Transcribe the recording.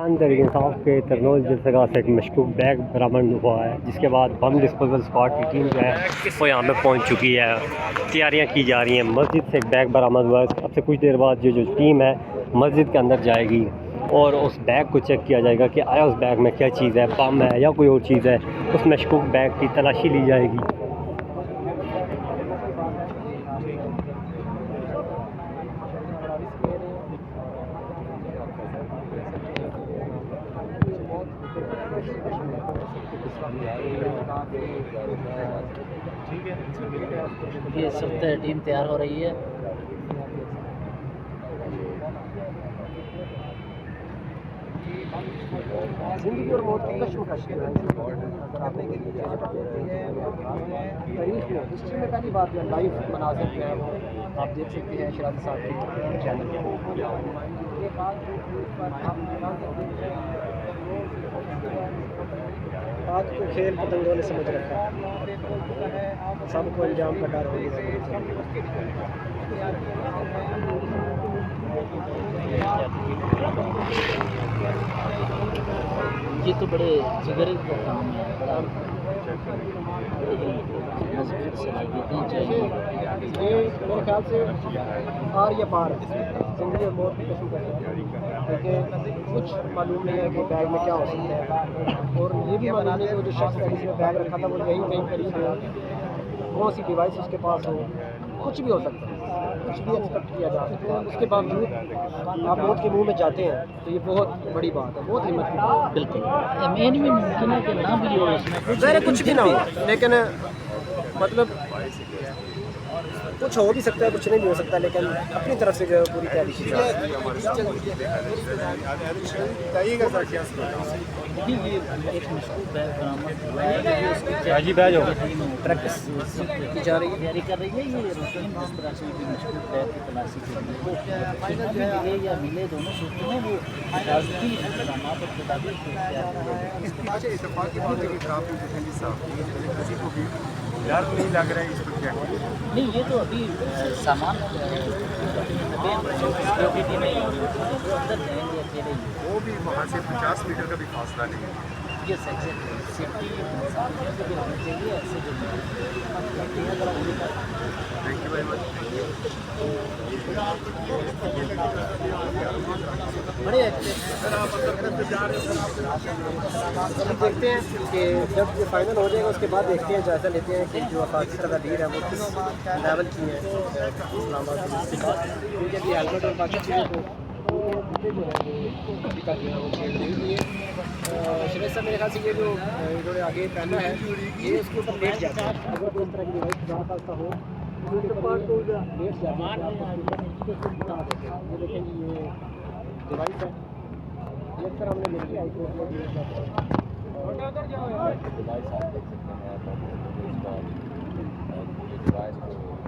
खान तहरीक इंसाफ के तरनोल जलसगाह से एक मशकूक बैग बरामद हुआ है, जिसके बाद बम डिस्पोजल स्क्वाड की टीम जो है वो यहाँ पे पहुँच चुकी है। तैयारियाँ की जा रही हैं। मस्जिद से एक बैग बरामद हुआ है। अब से कुछ देर बाद जो टीम है मस्जिद के अंदर जाएगी और उस बैग को चेक किया जाएगा कि आया उस बैग में क्या चीज़ है, बम है या कोई और चीज़ है। उस मशकूक बैग की तलाशी ली जाएगी। ये सब टीम तैयार हो रही है। जिंदगी और मौत की कशमकश तारीख में हिस्ट्री में पहली बात है लाइव मनाज़िर जो है वो आप देख सकते हैं शराजी साहब के चैनल पर। आज को खेल पतंगों ने समझ रखा है, सबको अंजाम का डर होगी। ये तो बड़े जिगर का काम है, बड़ा मजबूत सलाहियतें चाहिए। ये मेरे ख्याल से आर या पार जिंदगी और मौत की कसम करता है, क्योंकि कुछ मालूम नहीं है कि बैग में क्या हो सकता है। और ये भी मालूम नहीं कि वो जो शख्स है जिसने बैग रखा था वो यहीं कहीं करीब हो, कौन सी डिवाइस उसके पास हो, कुछ भी हो सकता है, कुछ भी एक्सपेक्ट किया जा सकता है। उसके बावजूद आप मौत के मुंह में जाते हैं तो ये बहुत बड़ी बात है, बहुत हिम्मत की बात है। बिल्कुल मेन भी मुमकिन है कि ना भी हो उसमें ज़ाहिर कुछ भी ना हो, लेकिन मतलब कुछ हो भी सकता है, कुछ नहीं भी हो सकता, लेकिन अपनी तरफ से जो पूरी तैयारी की जाए। एक मशहूर बैग बरामद हुआ है, उसकी प्रैक्टिस की जा रही है। तैयारी कर रही है। ये रूटीन जिस तरह से भी मशहूर बैग की तलाशी के लिए वो फाइनल मिले या मिले दोनों सूरतों में वो हिफाजती इंतजाम और तदाबीर डर नहीं लग रहा है इस पर क्या? नहीं, ये तो अभी सामान सिक्योरिटी नहीं है, वो अंदर जाएंगे अकेले ही। वो भी वहाँ से 50 मीटर का भी फासला नहीं है। ये सेफ्टी इंसान को भी होनी चाहिए ऐसे जो थैंक यू वेरी मच। बड़े अच्छे देखते हैं कि जब ये फाइनल हो जाएगा उसके बाद देखते हैं, जायज़ा लेते हैं कि जो अफाकी तदाबीर है वो किस लेवल की है। इस्लामाबाद क्योंकि अभी हेलमेट और बाकी चीज़ों को अभी तक जो है वो खेल नहीं हुई है। शरीफ साहब मेरे ख्याल से ये जो इन्होंने आगे पहना है ये उसके ऊपर लेट जाता है। अगर कोई इस तरह की डिवाइस खुदा खास्ता हो तो लेट जाता है। ये देखें ये डिवाइस है, ये अक्सर हमने देखी हाई कोर्ट में।